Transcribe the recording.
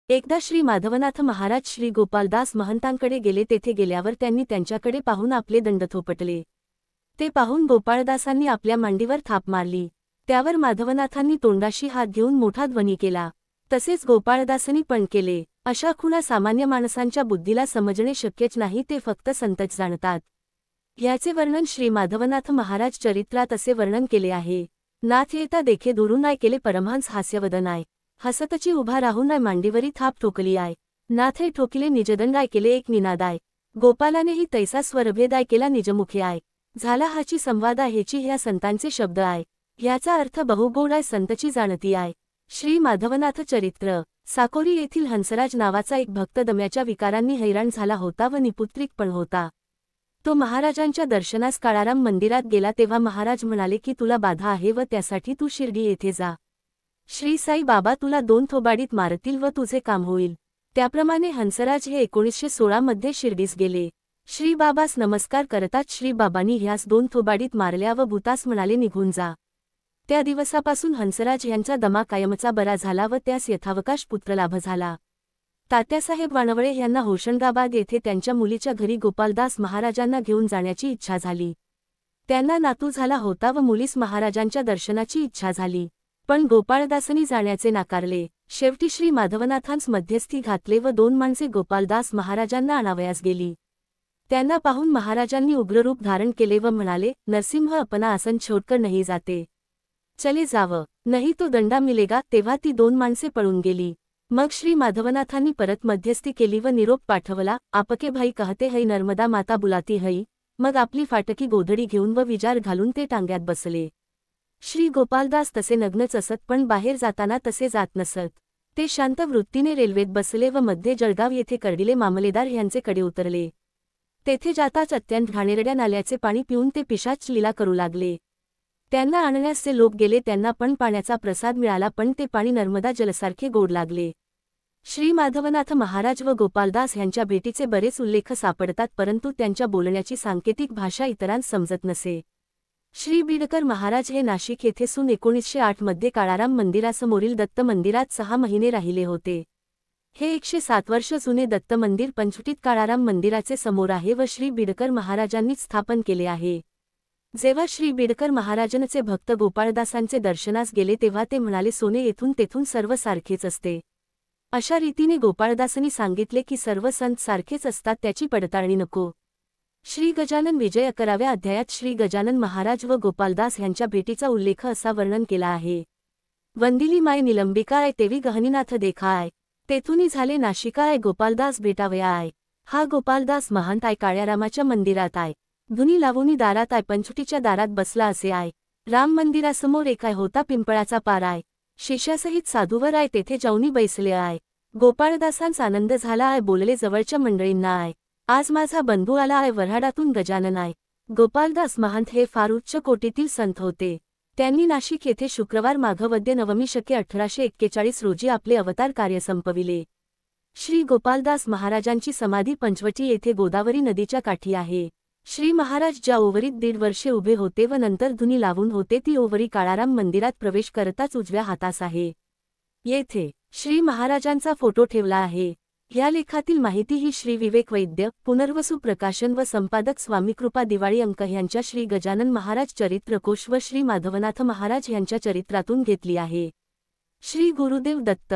एकदा श्री माधवनाथ महाराज श्री गोपालदास महंतांकडे गेले. तेथे गेल्यावर त्यांनी त्यांच्याकडे पाहून आपले दंड थोपटले. ते पाहून गोपाळदासांनी आपल्या मांडीवर थाप मारली. त्यावर माधवनाथांनी तोंडाशी हात घेऊन मोठा ध्वनी केला. तसेच गोपाळदासांनी पण केले. अशा खुणा सामान्य माणसांच्या बुद्धीला समजणे शक्यच नाही, ते फक्त संतच जाणतात. ह्याचे वर्णन श्री माधवनाथ महाराज चरित्रात असे वर्णन केले आहे. नाथ येता देखे दुरून आय केले परमहंस हास्यवदन आय. हसतची उभा राहून आय मांडीवरी थाप ठोकली आय. नाथे ठोकिले निजदंड आय केले एक निनाद आय. गोपालानेही तैसा स्वरभेद आय केला निजमुखे आय. झाला हाची संवाद आय हेची ह्या संतांचे शब्द आय. ह्याचा अर्थ बहुगोड आय संतची जाणती आय. श्री माधवनाथ चरित्र. साकोरी येथील हंसराज नावाचा एक भक्त दम्याच्या विकारांनी हैराण झाला होता व निपुत्रिक पण होता. तो महाराजांच्या दर्शनास काळाराम मंदिरात गेला तेव्हा महाराज म्हणाले की तुला बाधा आहे व त्यासाठी तू शिर्डी येथे जा. श्री साई बाबा तुला 2 थोबाडीत मारतील व तुझे काम होईल. त्याप्रमाणे हंसराज हे 1916 मध्ये शिर्डीस गेले. श्री बाबास नमस्कार करताच श्री बाबांनी ह्यास 2 थोबाडीत मारल्या व भूतास म्हणाले निघून जा. त्या दिवसापासून हंसराज यांचा दमा कायमचा बरा झाला व त्यास यथावकाश पुत्रलाभ झाला. तात्यासाहेब वानवळे यांना होशंगाबाद येथे त्यांच्या मुलीच्या घरी गोपालदास महाराजांना घेऊन जाण्याची इच्छा झाली. त्यांना नातू झाला होता व मुलीस महाराजांच्या दर्शनाची इच्छा झाली. पण गोपाळदासांनी जाण्याचे नाकारले. शेवटी श्री माधवनाथांस मध्यस्थी घातले व 2 माणसे गोपालदास महाराजांना आणावयास गेली. त्यांना पाहून महाराजांनी उग्ररूप धारण केले व म्हणाले, नरसिंह अपना आसन छोडकर नहीं जाते, चले जावं, नहीं तो दंडा मिलेगा. तेव्हा ती 2 माणसे पळून गेली. मग श्री माधवनाथांनी परत मध्यस्थी केली व निरोप पाठवला. आपके भाई कहते है नर्मदा माता बुलाती है. मग आपली फाटकी गोधडी घेऊन व विजार घालून ते टांग्यात बसले. श्री गोपालदास तसे नग्नच असत पण बाहेर जाताना तसे जात नसत. ते शांत वृत्तीने रेल्वेत बसले व मध्ये जळगाव येथे कर्डिले मामलेदार ह्यांचे कडे उतरले. तेथे जाताच अत्यंत घाणेरड्या नाल्याचे पाणी पिऊन ते पिशाच लीला करू लागले. त्यांना आणण्यास जे लोक गेले त्यांना पण पाण्याचा प्रसाद मिळाला, पण ते पाणी नर्मदा जलसारखे गोड लागले. श्री माधवनाथ महाराज व गोपालदास ह्यांच्या भेटीचे बरेच उल्लेख सापडतात, परंतु त्यांच्या बोलण्याची सांकेतिक भाषा इतरांस समजत नसे. श्री बिडकर महाराज हे नाशिक येथे सून 1908 मध्ये काळाराम मंदिरासमोरील दत्त मंदिरात 6 महिने राहिले होते. हे 107 वर्ष जुने दत्त मंदिर पंचवटीत काळाराम मंदिराचे समोर आहे व श्री बिडकर महाराजांनीच स्थापन केले आहे. जेव्हा श्री बिडकर महाराजांचे भक्त गोपाळदासांचे दर्शनास गेले तेव्हा ते म्हणाले, सोने येथून तेथून सर्व सारखेच असते. अशा रीतीने गोपाळदासांनी सांगितले की सर्व संत सारखेच असतात, त्याची पडताळणी नको. श्री गजानन विजय 11व्या अध्यायात श्री गजानन महाराज व गोपालदास ह्यांच्या भेटीचा उल्लेख असा वर्णन केला आहे. वंदिली माय निलंबिका आय तेवी गहनीनाथ देखा आय. तेथूनी झाले नाशिका आय गोपालदास भेटावया आय. हा गोपालदास महंत आय काळ्यारामाच्या मंदिरात आय. धुनी लावूनी दारात आय पंचवटीच्या दारात बसला असे आय. राम मंदिरासमोर एक आय होता पिंपळाचा पार आय. शिष्यासहित साधूवर आय तेथे जाऊनी बैसले आय. गोपाळदासांचा आनंद झाला आय, बोलले जवळच्या मंडळींना आय. आज माझा बंधू आला आय, वऱ्हाडातून गजानन आय. गोपालदास महंत हे फार उच्च कोटीतील संत होते. त्यांनी नाशिक येथे शुक्रवार माघवद्य नवमी शके 1841 रोजी आपले अवतार कार्य संपविले. श्री गोपालदास महाराजांची समाधी पंचवटी येथे गोदावरी नदीच्या काठी आहे. श्री महाराज ज्या ओवरीत 1.5 वर्षे उभे होते व नंतर धुनी लावून होते ती ओवरी काळाराम मंदिरात प्रवेश करताच उजव्या हातास आहे. येथे श्री महाराजांचा फोटो ठेवला आहे. ह्या लेखातील माहिती ही श्री विवेक वैद्य, पुनर्वसू प्रकाशन व संपादक स्वामीकृपा दिवाळी अंक ह्यांच्या श्री गजानन महाराज चरित्रकोश व श्री माधवनाथ महाराज ह्यांच्या चरित्रातून घेतली आहे. श्री गुरुदेव दत्त.